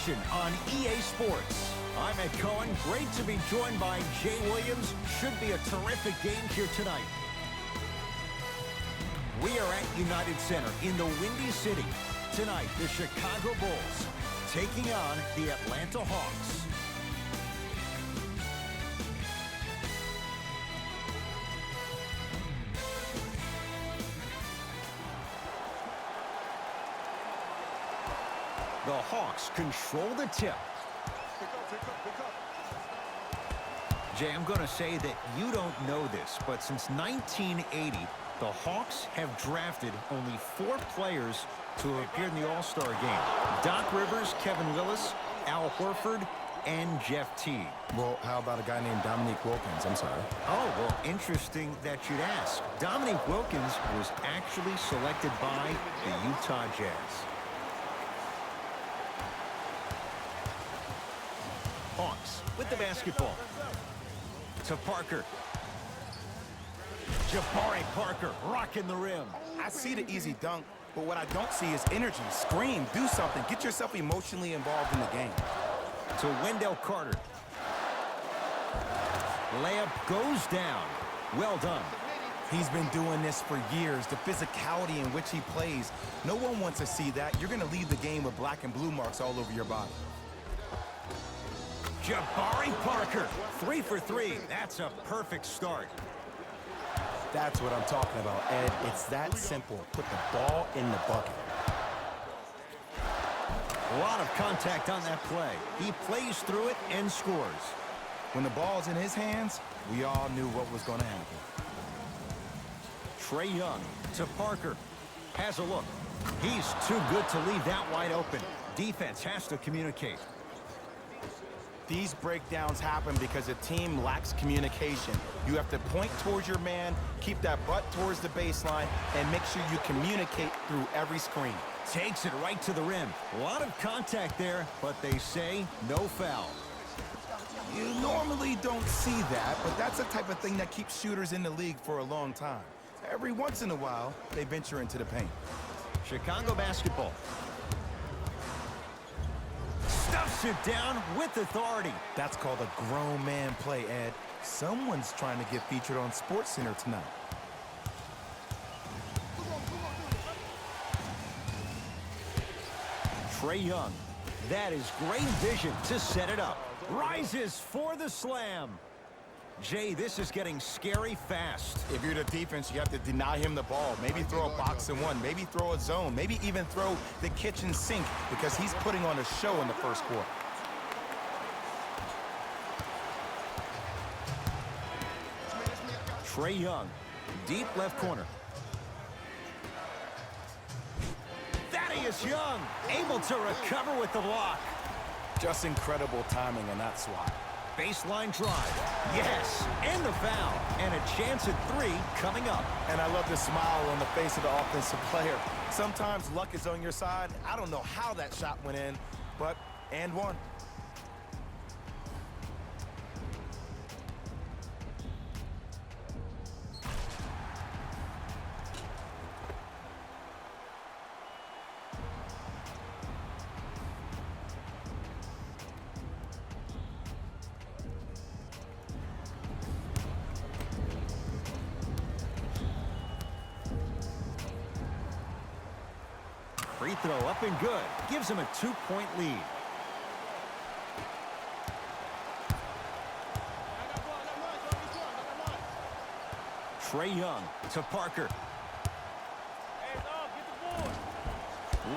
action on EA Sports. I'm Ed Cohen. Great to be joined by Jay Williams. Should be a terrific game here tonight. We are at United Center in the Windy City. Tonight, the Chicago Bulls taking on the Atlanta Hawks. The Hawks control the tip. Pick up. Jay, I'm going to say that you don't know this, but since 1980, the Hawks have drafted only 4 players to have appeared in the All-Star game. Doc Rivers, Kevin Lillis, Al Horford, and Jeff Teague. Well, how about a guy named Dominique Wilkins? I'm sorry. Oh, well, interesting that you'd ask. Dominique Wilkins was actually selected by the Utah Jazz. Hawks with the basketball. To Parker. Jabari Parker rocking the rim. I see the easy dunk, but what I don't see is energy. Scream, do something. Get yourself emotionally involved in the game. To Wendell Carter. Layup goes down. Well done. He's been doing this for years. The physicality in which he plays. No one wants to see that. You're going to leave the game with black and blue marks all over your body. Jabari Parker, 3 for 3. That's a perfect start. That's what I'm talking about, Ed. It's that simple. Put the ball in the bucket. A lot of contact on that play. He plays through it and scores. When the ball's in his hands, we all knew what was going to happen. Trae Young to Parker. Has a look. He's too good to leave that wide open. Defense has to communicate. These breakdowns happen because a team lacks communication. You have to point towards your man, keep that butt towards the baseline, and make sure you communicate through every screen. Takes it right to the rim. A lot of contact there, but they say no foul. You normally don't see that, but that's the type of thing that keeps shooters in the league for a long time. Every once in a while, they venture into the paint. Chicago basketball. Stuffs it down with authority. That's called a grown man play, Ed. Someone's trying to get featured on SportsCenter tonight. Trae Young. That is great vision to set it up. Rises for the slam. Jay, this is getting scary fast. If you're the defense, you have to deny him the ball. Maybe throw a box and one. Maybe throw a zone. Maybe even throw the kitchen sink because he's putting on a show in the first quarter. Trae Young, deep left corner. Thaddeus Young, able to recover with the block. Just incredible timing on that swat. Baseline drive. Yes, and the foul. And a chance at 3 coming up. And I love the smile on the face of the offensive player. Sometimes luck is on your side. I don't know how that shot went in, but and one. Free throw up and good. Gives him a 2-point lead. Trae Young to Parker.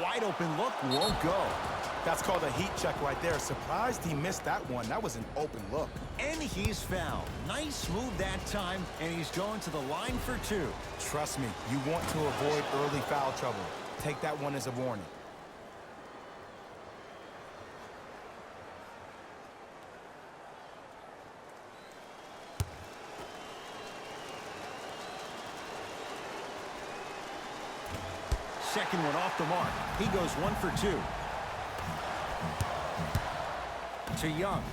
Wide open look, won't go. That's called a heat check right there. Surprised he missed that one. That was an open look. And he's fouled. Nice move that time, and he's going to the line for 2. Trust me, you want to avoid early foul trouble. Take that one as a warning. Second one off the mark. He goes 1 for 2. To Young.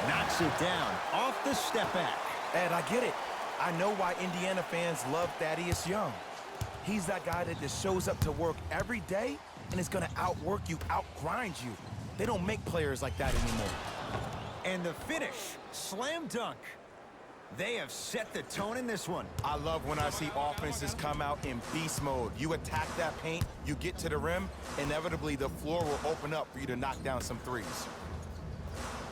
Knocks it down off the step back. Ed, I get it. I know why Indiana fans love Thaddeus Young. He's that guy that just shows up to work every day and is going to outwork you, outgrind you. They don't make players like that anymore. And the finish, slam dunk. They have set the tone in this one. I love when I see offenses come out in beast mode. You attack that paint, you get to the rim, inevitably the floor will open up for you to knock down some threes.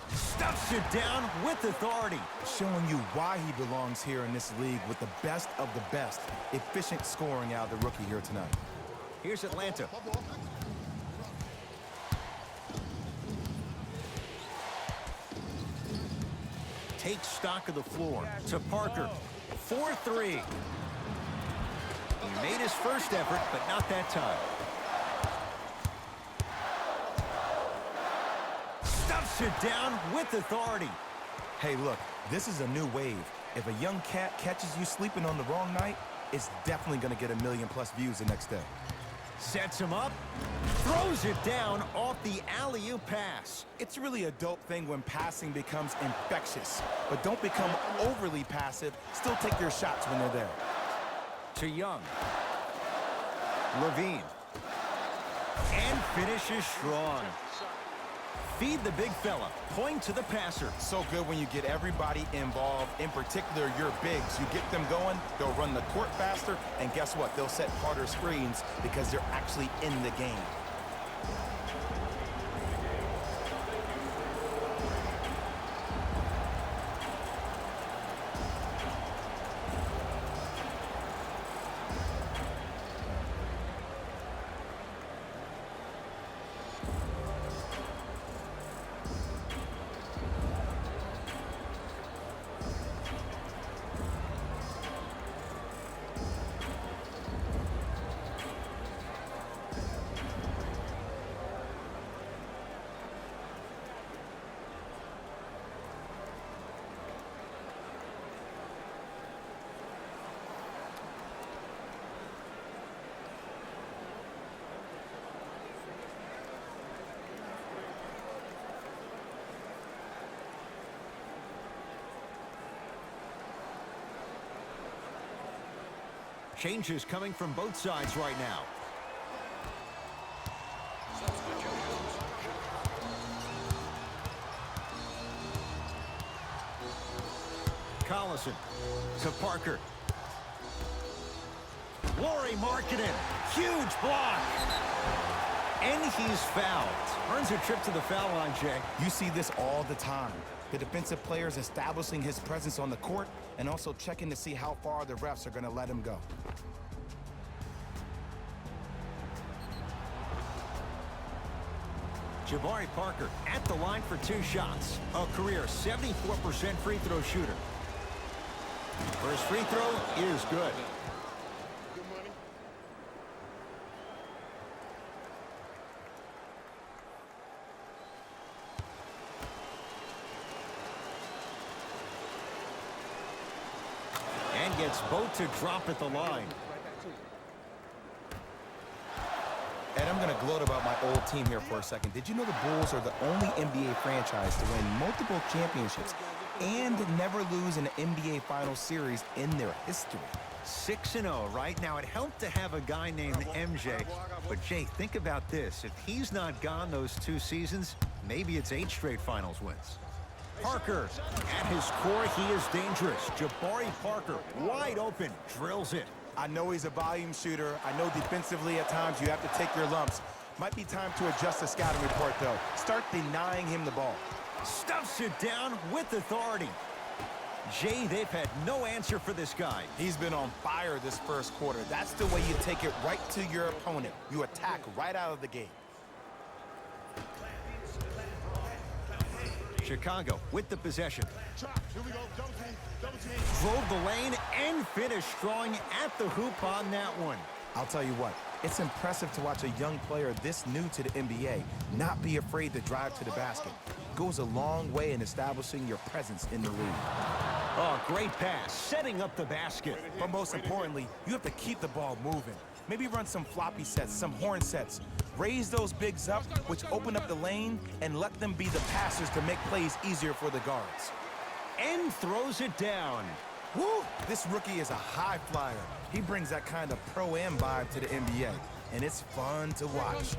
Stuffs it down with authority. Showing you why he belongs here in this league with the best of the best. Efficient scoring out of the rookie here tonight. Here's Atlanta. Takes stock of the floor to Parker. 4-3. He made his first effort, but not that time. Stuffs it down with authority. Hey, look, this is a new wave. If a young cat catches you sleeping on the wrong night, it's definitely going to get 1 million+ views the next day. Sets him up, throws it down off the alley-oop pass. It's really a dope thing when passing becomes infectious, but don't become overly passive. Still take your shots when they're there. To Young. Levine. And finishes strong. Feed the big fella. Point to the passer. So good when you get everybody involved, in particular your bigs. You get them going, they'll run the court faster, and guess what? They'll set harder screens because they're actually in the game. Changes coming from both sides right now. Collison to Parker. Lauri Markkanen, huge block. And he's fouled. Earns a trip to the foul line, Jay. You see this all the time. The defensive players establishing his presence on the court and also checking to see how far the refs are going to let him go. Jabari Parker at the line for 2 shots. A career 74% free throw shooter. First free throw is good. And gets both to drop at the line. Ed, I'm going to gloat about my old team here for a second. Did you know the Bulls are the only NBA franchise to win multiple championships and never lose an NBA Finals series in their history? 6-0 right now. It helped to have a guy named MJ. But, Jay, think about this. If he's not gone those 2 seasons, maybe it's 8 straight finals wins. Parker, at his core, he is dangerous. Jabari Parker, wide open, drills it. I know he's a volume shooter. I know defensively at times you have to take your lumps. Might be time to adjust the scouting report, though. Start denying him the ball. Stuffs it down with authority. Jay, they've had no answer for this guy. He's been on fire this first quarter. That's the way you take it right to your opponent. You attack right out of the gate. Chicago with the possession. Drove the lane and finished strong at the hoop on that one. I'll tell you what, it's impressive to watch a young player this new to the NBA not be afraid to drive to the basket. Goes a long way in establishing your presence in the league. Oh, great pass, setting up the basket. But most importantly, you have to keep the ball moving. Maybe run some floppy sets, some horn sets. Raise those bigs up, which open up the lane, and let them be the passers to make plays easier for the guards. And throws it down. Woo! This rookie is a high flyer. He brings that kind of pro-am vibe to the NBA. and it's fun to watch.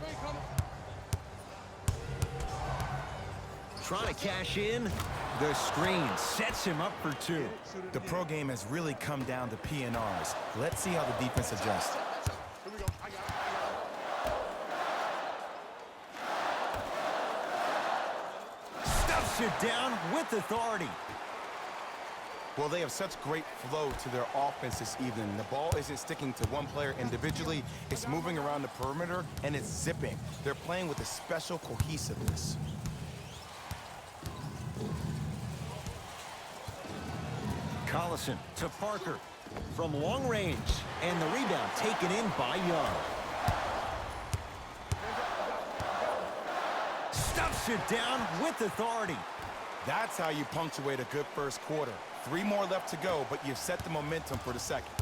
Trying to cash in. The screen sets him up for two. The pro game has really come down to PNRs. Let's see how the defense adjusts. Stuffs it down with authority. Well, they have such great flow to their offense this evening. The ball isn't sticking to one player individually. It's moving around the perimeter, and it's zipping. They're playing with a special cohesiveness. Collison to Parker from long range, and the rebound taken in by Young. Stuffs it down with authority. That's how you punctuate a good first quarter. 3 more left to go, but you've set the momentum for the second.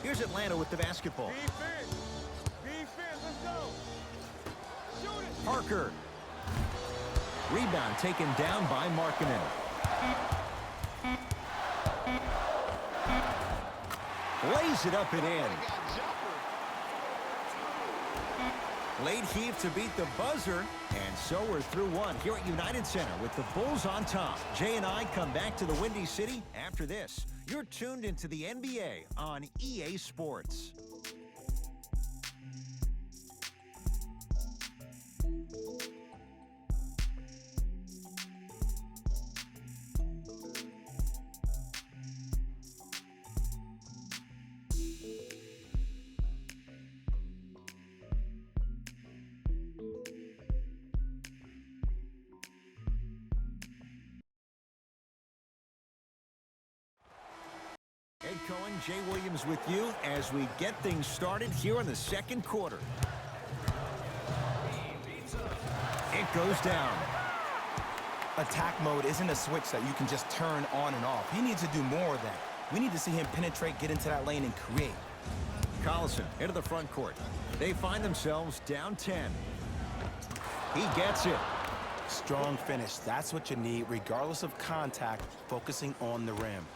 Here's Atlanta with the basketball. Defense, let's go. Shoot it. Parker. Rebound taken down by Markkanen. Lays it up and in. Late heave to beat the buzzer, and so we're through one here at United Center with the Bulls on top. Jay and I come back to the Windy City after this. You're tuned into the NBA on EA Sports. Ed Cohen, Jay Williams with you as we get things started here in the second quarter. It goes down. Attack mode isn't a switch that you can just turn on and off. He needs to do more of that. We need to see him penetrate, get into that lane, and create. Collison into the front court. They find themselves down 10. He gets it. Strong finish. That's what you need, regardless of contact, focusing on the rim.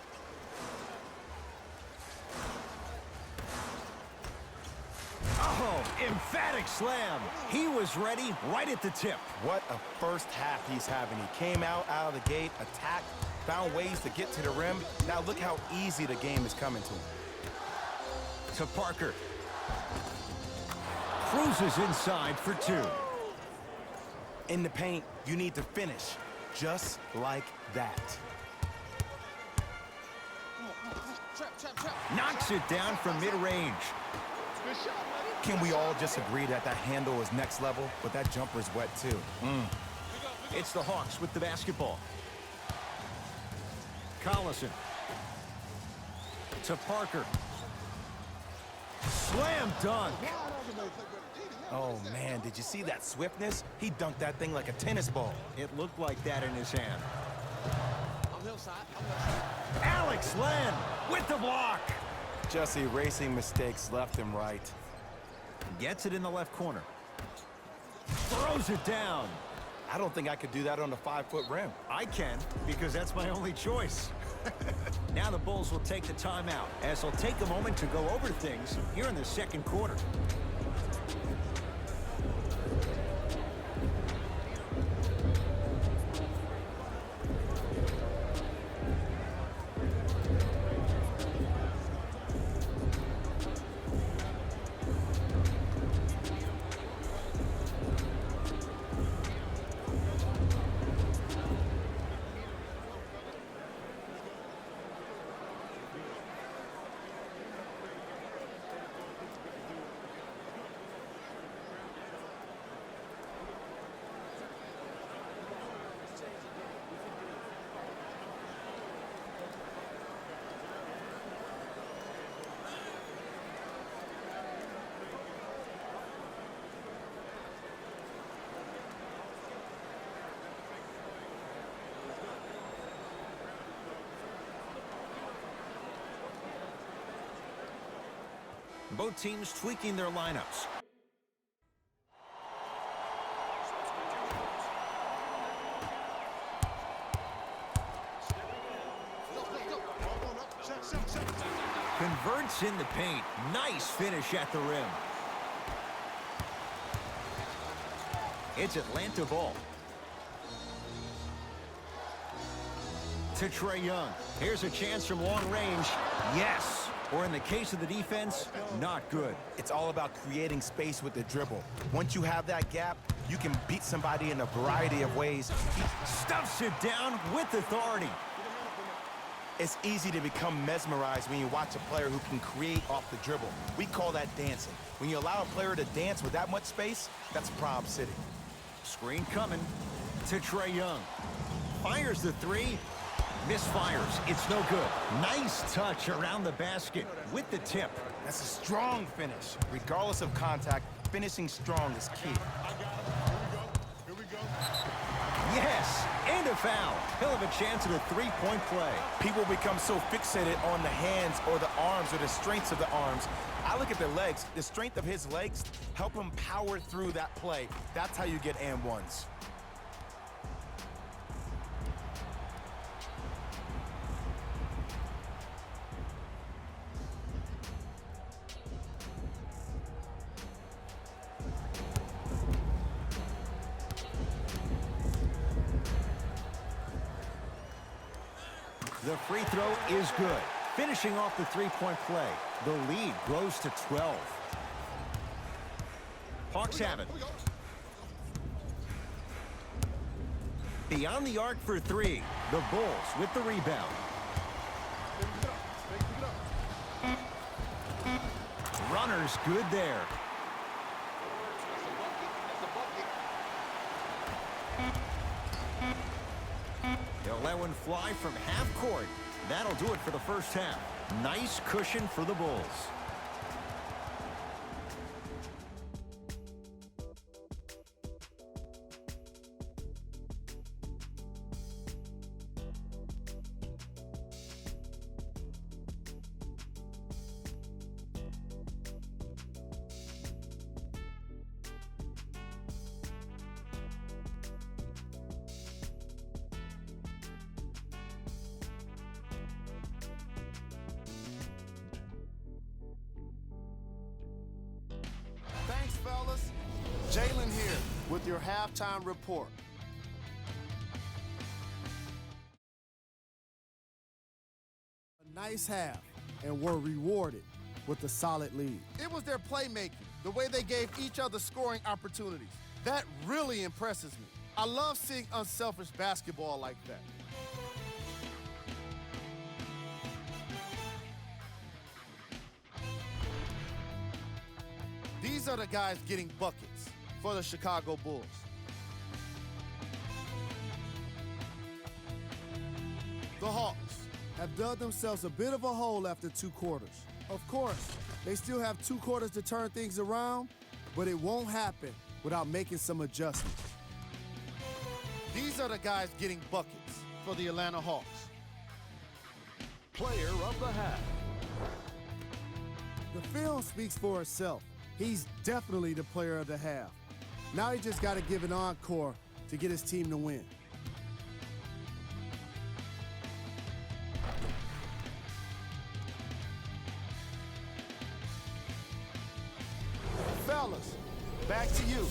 Oh, emphatic slam. He was ready right at the tip. What a first half he's having. He came out of the gate, attacked, found ways to get to the rim. Now look how easy the game is coming to him. To Parker. Cruises inside for two. In the paint, you need to finish just like that. Knocks it down from mid-range. Can we all just agree that that handle is next level, but that jumper is wet too? It's the Hawks with the basketball. Collison. To Parker. Slam dunk. Oh man, did you see that swiftness? He dunked that thing like a tennis ball. It looked like that in his hand. Alex Len with the block. Just erasing mistakes left and right. Gets it in the left corner. Throws it down. I don't think I could do that on a 5-foot rim. I can, because that's my only choice. Now the Bulls will take the timeout, as they'll take a moment to go over things here in the second quarter. Both teams tweaking their lineups. Converts in the paint. Nice finish at the rim. It's Atlanta ball. To Trae Young. Here's a chance from long range. Yes. Or in the case of the defense, not good. It's all about creating space with the dribble. Once you have that gap, you can beat somebody in a variety of ways. Stuffs it down with authority. It's easy to become mesmerized when you watch a player who can create off the dribble. We call that dancing. When you allow a player to dance with that much space, that's Prob City. Screen coming to Trae Young. Fires the three. Misfires. It's no good. Nice touch around the basket with the tip. That's a strong finish. Regardless of contact, finishing strong is key. Here we go. Yes, and a foul. He'll have a chance at a three-point play. People become so fixated on the hands or the arms or the strengths of the arms. I look at the legs. The strength of his legs help him power through that play. That's how you get and ones. The free throw is good. Finishing off the three-point play. The lead grows to 12. Hawks have it. Beyond the arc for three. The Bulls with the rebound. Runner's good there. They'll let one fly from half court. That'll do it for the first half. Nice cushion for the Bulls. Thanks, fellas. Jalen here with your halftime report. A nice half, and were rewarded with a solid lead. It was their playmaking, the way they gave each other scoring opportunities. That really impresses me. I love seeing unselfish basketball like that. These are the guys getting buckets for the Chicago Bulls. The Hawks have dug themselves a bit of a hole after 2 quarters. Of course, they still have 2 quarters to turn things around, but it won't happen without making some adjustments. These are the guys getting buckets for the Atlanta Hawks. Player of the half. The film speaks for itself. He's definitely the player of the half. Now he just got to give an encore to get his team to win. Fellas, back to you.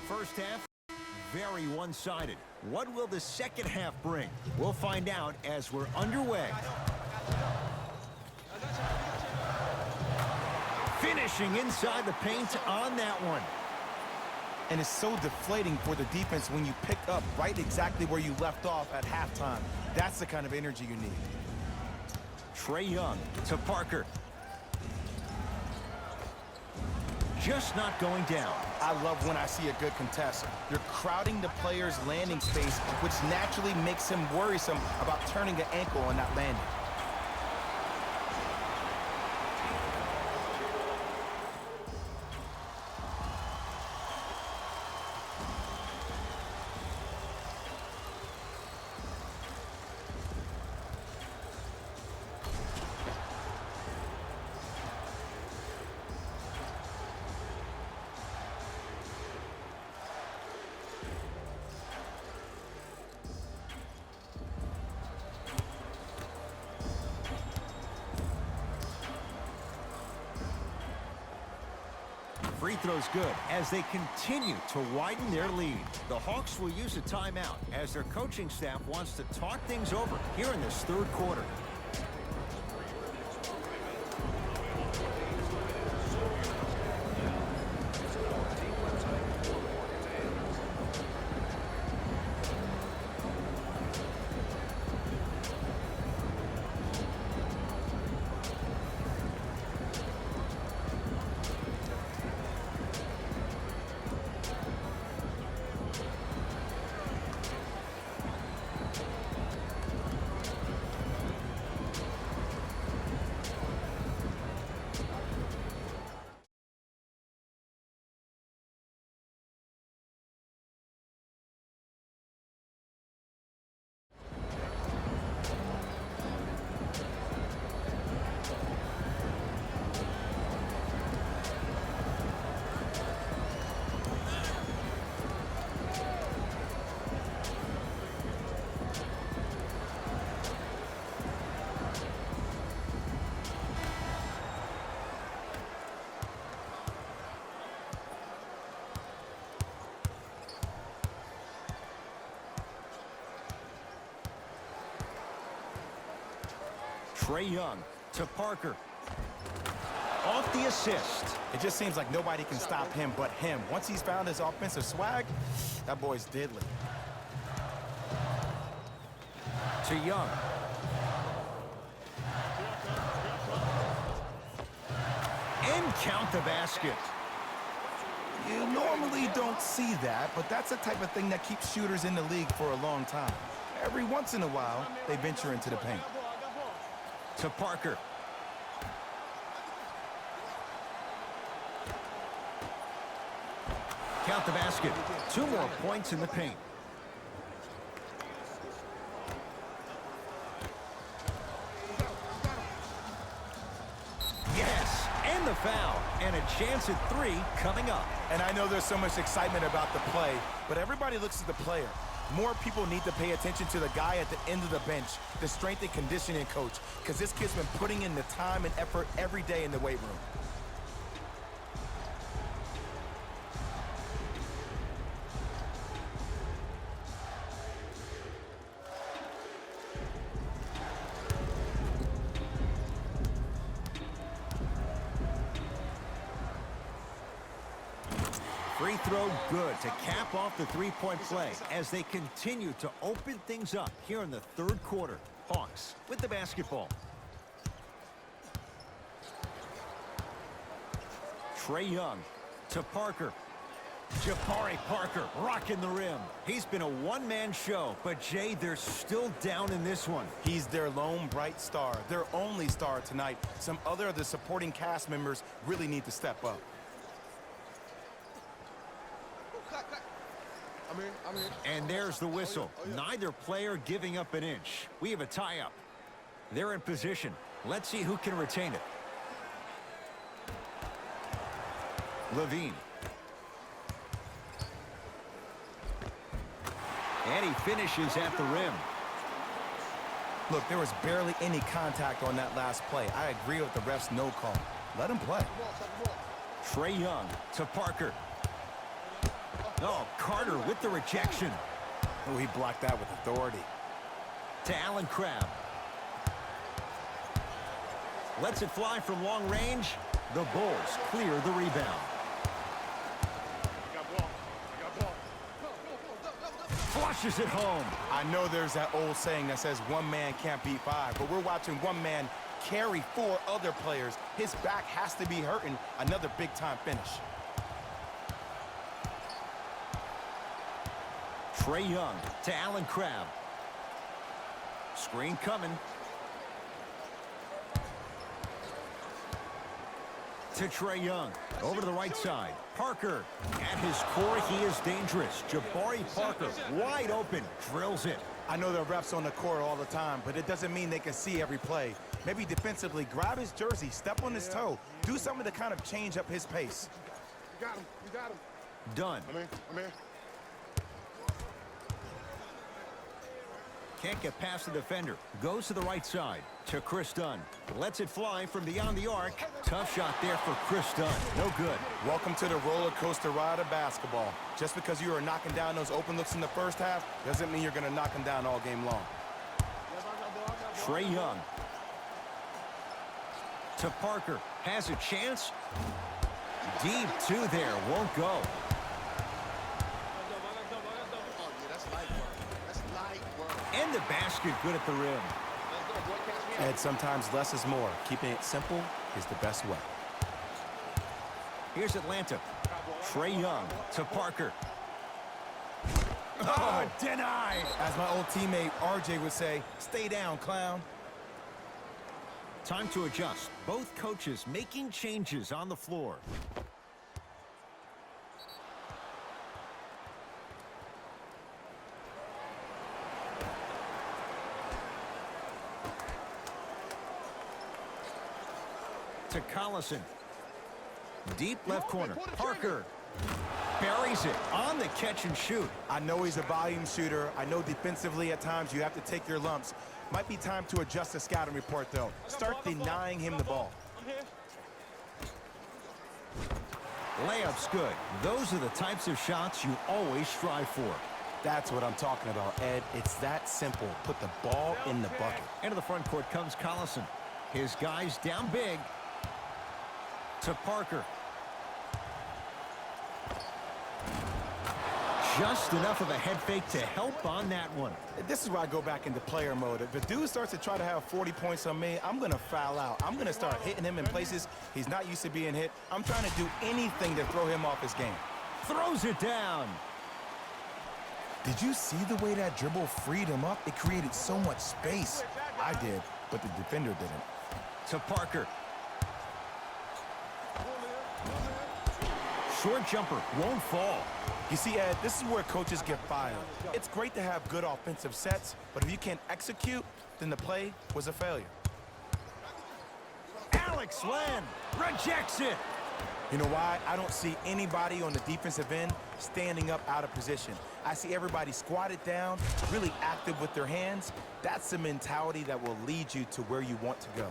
First half, very one-sided. What will the second half bring? We'll find out as we're underway. Finishing inside the paint on that one. And it's so deflating for the defense when you pick up right exactly where you left off at halftime. That's the kind of energy you need. Trae Young to Parker. Just not going down. I love when I see a good contest. You're crowding the player's landing space, which naturally makes him worrisome about turning an ankle on that landing. Free throw's good as they continue to widen their lead. The Hawks will use a timeout as their coaching staff wants to talk things over here in this third quarter. Trae Young to Parker. Off the assist. It just seems like nobody can stop him but him. Once he's found his offensive swag, that boy's deadly. To Young. And count the basket. You normally don't see that, but that's the type of thing that keeps shooters in the league for a long time. Every once in a while, they venture into the paint. To Parker. Count the basket. 2 more points in the paint. Yes, and the foul. And a chance at 3 coming up. And I know there's so much excitement about the play, but everybody looks at the player. More people need to pay attention to the guy at the end of the bench, the strength and conditioning coach, because this kid's been putting in the time and effort every day in the weight room. Free throw good to cap off the three-point play as they continue to open things up here in the third quarter. Hawks with the basketball. Trae Young to Parker. Jabari Parker rocking the rim. He's been a one-man show, but Jay, they're still down in this one. He's their lone bright star, their only star tonight. Some other of the supporting cast members really need to step up. And there's the whistle. Neither player giving up an inch. We have a tie-up. They're in position. Let's see who can retain it. Levine. And he finishes at the rim. Look, there was barely any contact on that last play. I agree with the ref's no call. Let him play. Trae Young to Parker. Oh, Carter with the rejection. Oh, he blocked that with authority. To Allen Crabbe. Lets it fly from long range. The Bulls clear the rebound. Flushes it home. I know there's that old saying that says one man can't beat 5, but we're watching one man carry 4 other players. His back has to be hurting. Another big-time finish. Trae Young to Allen Crabbe. Screen coming. To Trae Young. Over to the right side. Parker. At his core, he is dangerous. Jabari Parker, wide open, drills it. I know the refs on the court all the time, but it doesn't mean they can see every play. Maybe defensively, grab his jersey, step on his toe, do something to kind of change up his pace. You got him. You got him. Done. I'm in. Can't get past the defender. Goes to the right side. To Chris Dunn. Lets it fly from beyond the arc. Tough shot there for Chris Dunn. No good. Welcome to the roller coaster ride of basketball. Just because you are knocking down those open looks in the first half doesn't mean you're going to knock them down all game long. Trae Young. To Parker. Has a chance. Deep two there. Won't go. And the basket good at the rim. And sometimes less is more. Keeping it simple is the best way. Here's Atlanta. Trae Young to Parker. Oh, denied. As my old teammate RJ would say, stay down, clown. Time to adjust. Both coaches making changes on the floor. To Collison. Deep left corner. Parker buries it on the catch and shoot. I know he's a volume shooter. I know defensively at times you have to take your lumps. Might be time to adjust the scouting report, though. Start denying him the ball. Layup's good. Those are the types of shots you always strive for. That's what I'm talking about, Ed. It's that simple. Put the ball in the bucket. Into the front court comes Collison. His guys down big. To Parker. Just enough of a head fake to help on that one. This is where I go back into player mode. If the dude starts to try to have 40 points on me, I'm going to foul out. I'm going to start hitting him in places he's not used to being hit. I'm trying to do anything to throw him off his game. Throws it down. Did you see the way that dribble freed him up? It created so much space. I did, but the defender didn't. To Parker. Short jumper won't fall. You see, Ed, this is where coaches get fired. It's great to have good offensive sets, but if you can't execute, then the play was a failure. Alex Len rejects it. You know why? I don't see anybody on the defensive end standing up out of position. I see everybody squatted down, really active with their hands. That's the mentality that will lead you to where you want to go.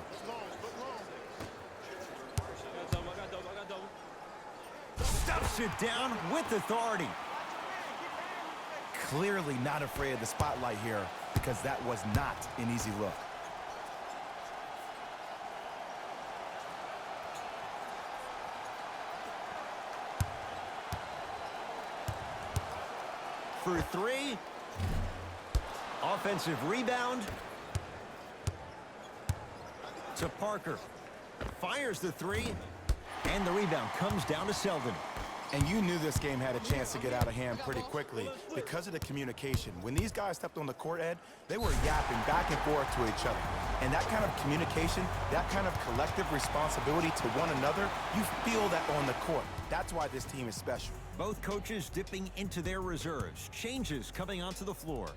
Stuffs it down with authority. Clearly not afraid of the spotlight here because that was not an easy look. For three. Offensive rebound. To Parker. Fires the three. And the rebound comes down to Selden. And you knew this game had a chance to get out of hand pretty quickly because of the communication. When these guys stepped on the court, Ed, they were yapping back and forth to each other. And that kind of communication, that kind of collective responsibility to one another, you feel that on the court. That's why this team is special. Both coaches dipping into their reserves. Changes coming onto the floor.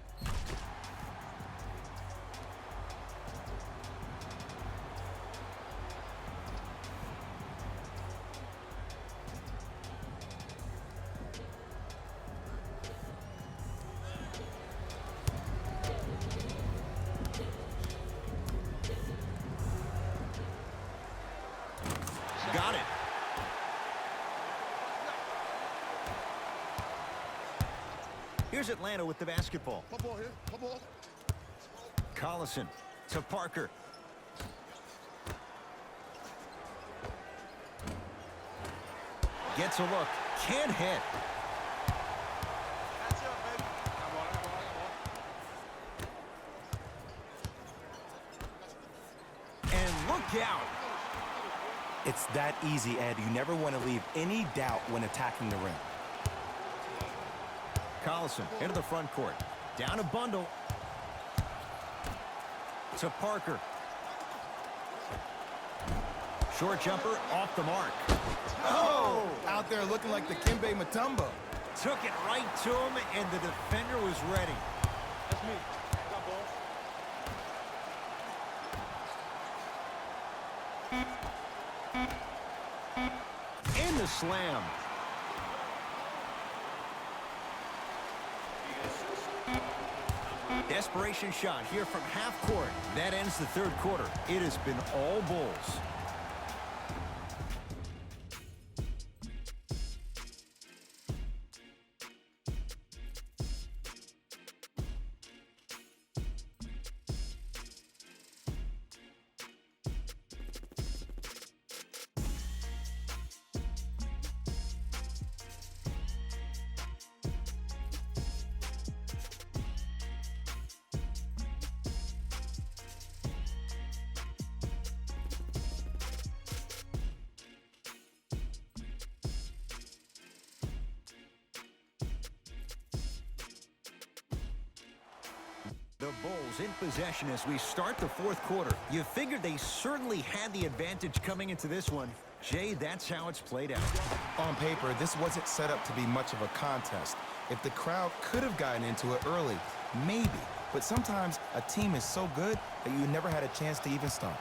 Got it. Here's Atlanta with the basketball. Come on here. Come on. Collison to Parker. Gets a look. Can't hit. And look out. It's that easy, Ed. You never want to leave any doubt when attacking the rim. Collison into the front court. Down a bundle. To Parker. Short jumper off the mark. Oh! Out there looking like the Kimbe Mutombo. Took it right to him, and the defender was ready. That's me. Got ball. In the slam. Desperation shot here from half court. That ends the third quarter. It has been all Bulls. The Bulls in possession as we start the fourth quarter. You figured they certainly had the advantage coming into this one. Jay, that's how it's played out. On paper, this wasn't set up to be much of a contest. If the crowd could have gotten into it early, maybe. But sometimes a team is so good that you never had a chance to even start.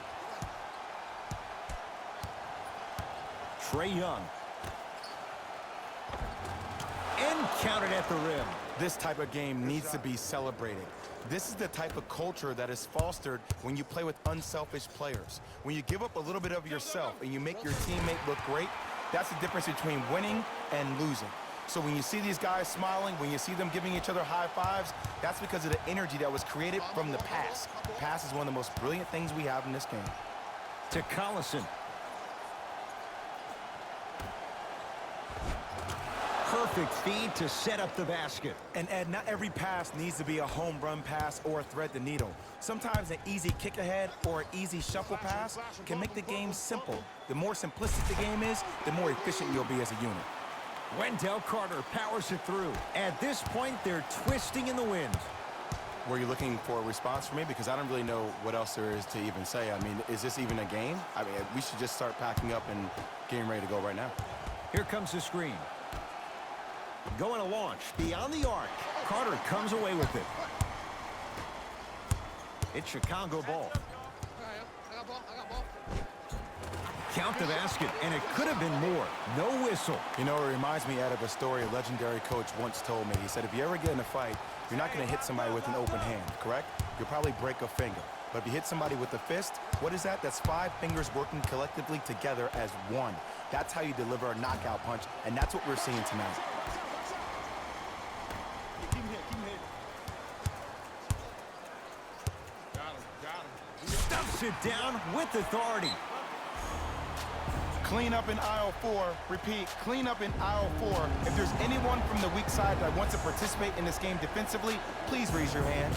Trae Young. And counted at the rim. This type of game needs to be celebrated. This is the type of culture that is fostered when you play with unselfish players. When you give up a little bit of yourself and you make your teammate look great, that's the difference between winning and losing. So when you see these guys smiling, when you see them giving each other high fives, that's because of the energy that was created from the pass. The pass is one of the most brilliant things we have in this game. To Collison. Perfect feed to set up the basket. And Ed, not every pass needs to be a home run pass or thread the needle. Sometimes an easy kick ahead or an easy shuffle pass can make the game simple. The more simplistic the game is, the more efficient you'll be as a unit. Wendell Carter powers it through. At this point, they're twisting in the wind. Were you looking for a response from me? Because I don't really know what else there is to even say. I mean, is this even a game? I mean, we should just start packing up and getting ready to go right now. Here comes the screen. Going to launch beyond the arc. Carter comes away with it. It's Chicago ball. I got ball. Count the basket, and it could have been more. No whistle. You know, it reminds me, Ed, of a story a legendary coach once told me. He said, if you ever get in a fight, you're not going to hit somebody with an open hand, correct? You'll probably break a finger. But if you hit somebody with a fist, what is that? That's 5 fingers working collectively together as one. That's how you deliver a knockout punch, and that's what we're seeing tonight. Keep him here. Got him. Stuffs it down with authority. Clean up in aisle 4. Repeat, clean up in aisle 4. If there's anyone from the weak side that wants to participate in this game defensively, please raise your hand.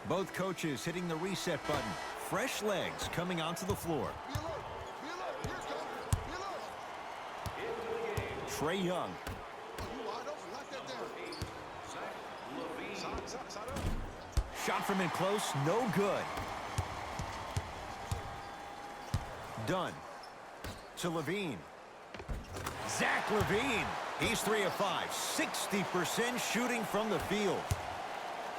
Both coaches hitting the reset button. Fresh legs coming onto the floor. Be alert. Here it comes. Trae Young. Oh, you wide open. Lock that down. Side up. Shot from in close, no good. Dunn. To Levine. Zach Levine. He's 3 of 5. 60% shooting from the field.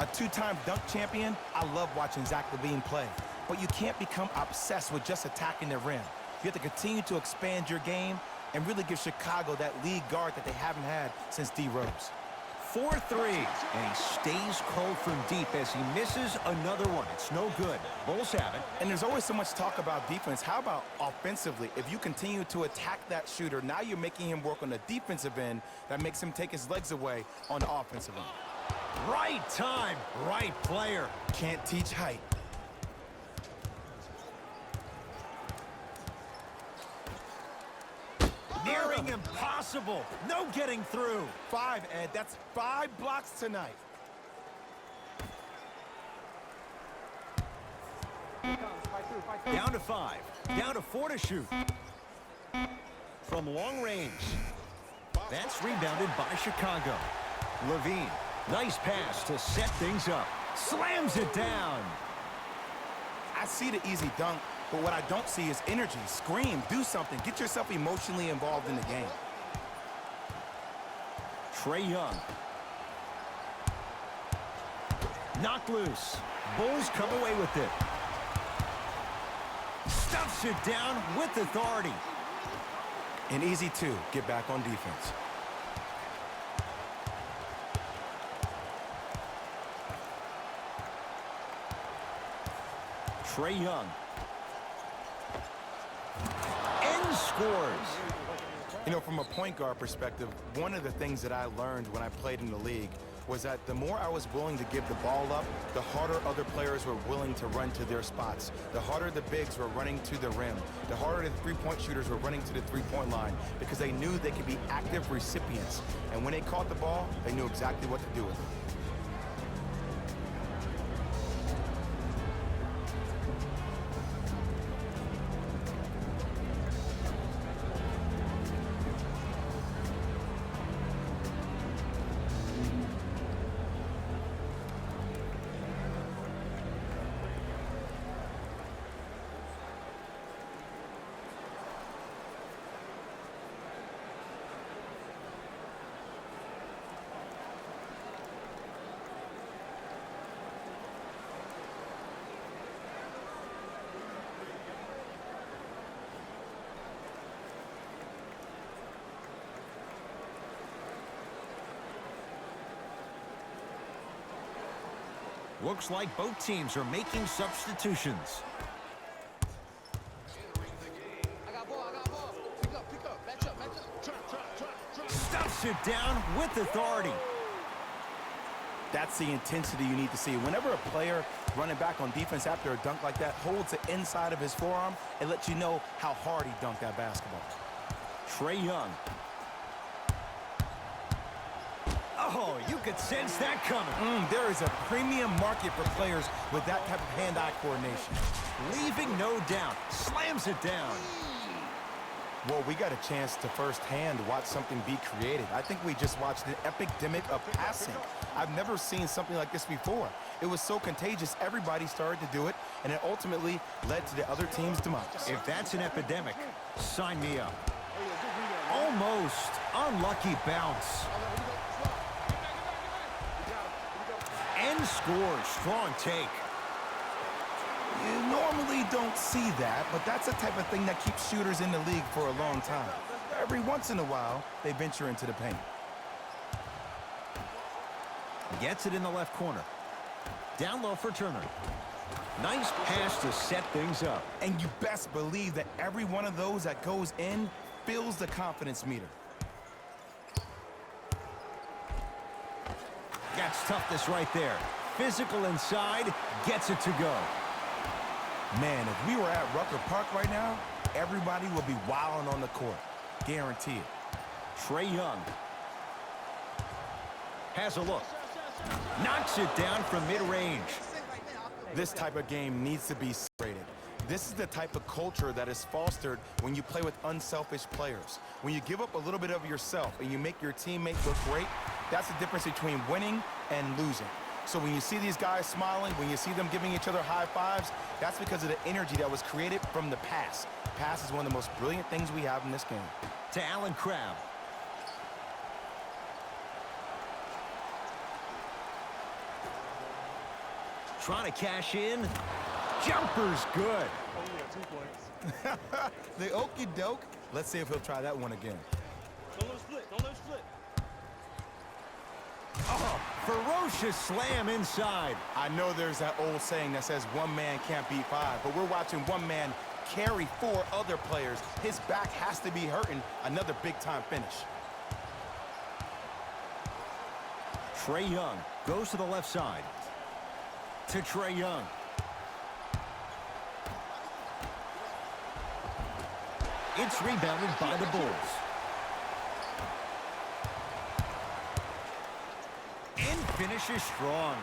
A 2-time dunk champion, I love watching Zach Levine play. But you can't become obsessed with just attacking the rim. You have to continue to expand your game and really give Chicago that lead guard that they haven't had since D. Rose. 4-3, and he stays cold from deep as he misses another one. It's no good. Bulls have it. And there's always so much talk about defense. How about offensively? If you continue to attack that shooter, now you're making him work on the defensive end that makes him take his legs away on the offensive end. Right time, right player. Can't teach height. impossible. No getting through. 5, Ed. That's 5 blocks tonight. Down to 5. Down to 4 to shoot. From long range. That's rebounded by Chicago. Levine. Nice pass to set things up. Slams it down. I see the easy dunk, but what I don't see is energy. Scream, do something. Get yourself emotionally involved in the game. Trae Young. Knocked loose. Bulls come away with it. Stuffs it down with authority. An easy 2. Get back on defense. Trae Young. And scores. You know, from a point guard perspective, one of the things that I learned when I played in the league was that the more I was willing to give the ball up, the harder other players were willing to run to their spots. The harder the bigs were running to the rim. The harder the three-point shooters were running to the three-point line because they knew they could be active recipients. And when they caught the ball, they knew exactly what to do with it. Looks like both teams are making substitutions. I got ball. Pick up. Match up. Try. Stuffs it down with authority. That's the intensity you need to see. Whenever a player running back on defense after a dunk like that holds the inside of his forearm, it lets you know how hard he dunked that basketball. Trae Young. Oh, you could sense that coming. There is a premium market for players with that type of hand-eye coordination. Leaving no doubt. Slams it down. Well, we got a chance to firsthand watch something be created. I think we just watched an epidemic of passing. I've never seen something like this before. It was so contagious, everybody started to do it, and it ultimately led to the other team's demise. If that's an epidemic, sign me up. Almost unlucky bounce. And scores. Strong take. You normally don't see that, but that's the type of thing that keeps shooters in the league for a long time. Every once in a while, they venture into the paint. Gets it in the left corner. Down low for Turner. Nice pass to set things up. And you best believe that every one of those that goes in fills the confidence meter. That's toughness right there. Physical inside, gets it to go. Man, if we were at Rucker Park right now, everybody would be wilding on the court. Guarantee it. Trae Young. Has a look. Knocks it down from mid-range. This type of game needs to be separated. This is the type of culture that is fostered when you play with unselfish players. When you give up a little bit of yourself and you make your teammate look great, that's the difference between winning and losing. So when you see these guys smiling, when you see them giving each other high fives, that's because of the energy that was created from the pass. Pass is one of the most brilliant things we have in this game. To Allen Crabbe. Trying to cash in. Jumper's good. The okey doke. Let's see if he'll try that one again. Don't let him split. Oh, ferocious slam inside. I know there's that old saying that says one man can't beat five, but we're watching one man carry 4 other players. His back has to be hurting. Another big-time finish. Trae Young goes to the left side. To Trae Young. It's rebounded by the Bulls. finishes strong.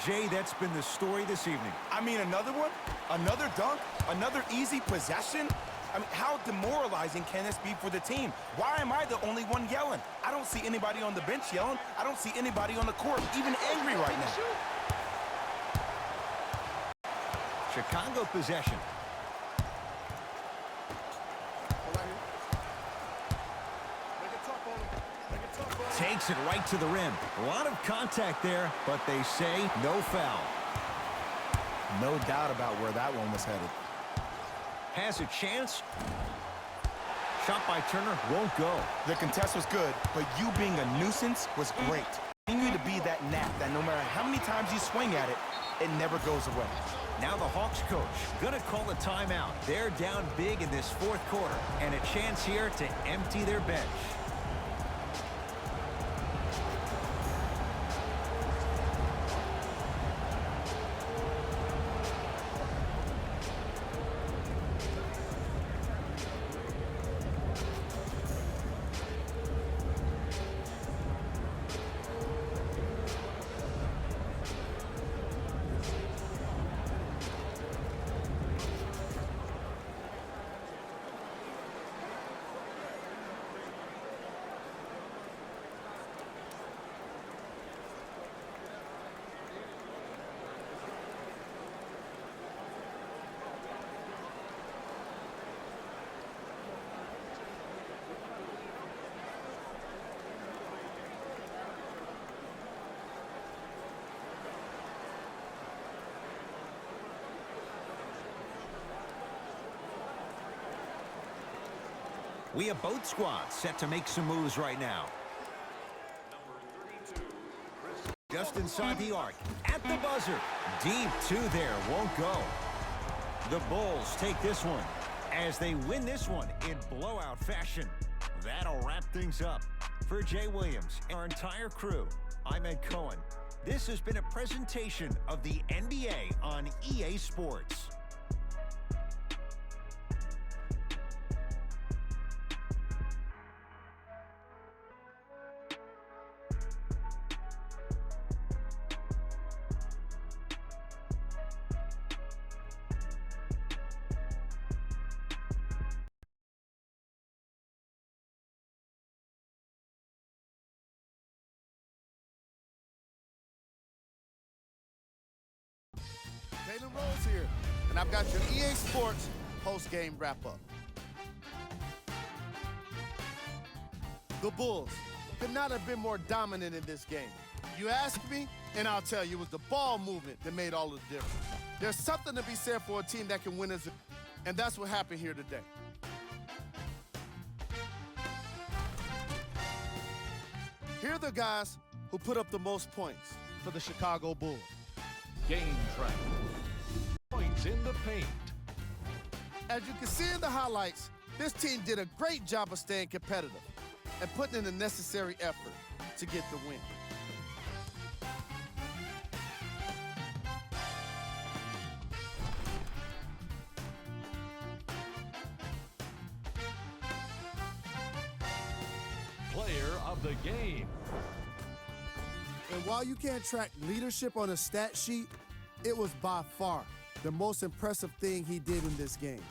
Jay, that's been the story this evening. I mean, another one? Another dunk? Another easy possession? I mean, how demoralizing can this be for the team? Why am I the only one yelling? I don't see anybody on the bench yelling. I don't see anybody on the court even angry right now. Chicago possession. Takes it right to the rim. A lot of contact there, but they say no foul. No doubt about where that one was headed. Has a chance. Shot by Turner won't go. The contest was good, but you being a nuisance was great. Continue to be that gnat that no matter how many times you swing at it, it never goes away. Now the Hawks coach gonna call a timeout. They're down big in this fourth quarter, and a chance here to empty their bench. We have both squads set to make some moves right now. Just inside the arc, at the buzzer. Deep two there, won't go. The Bulls take this one as they win this one in blowout fashion. That'll wrap things up. For Jay Williams and our entire crew, I'm Ed Cohen. This has been a presentation of the NBA on EA Sports. Jalen Rose here, and I've got your EA Sports post-game wrap-up. The Bulls could not have been more dominant in this game. You ask me, and I'll tell you, it was the ball movement that made all the difference. There's something to be said for a team that can win, and that's what happened here today. Here are the guys who put up the most points for the Chicago Bulls. Game track. Points in the paint. As you can see in the highlights, this team did a great job of staying competitive and putting in the necessary effort to get the win. Player of the game. And while you can't track leadership on a stat sheet, it was by far the most impressive thing he did in this game.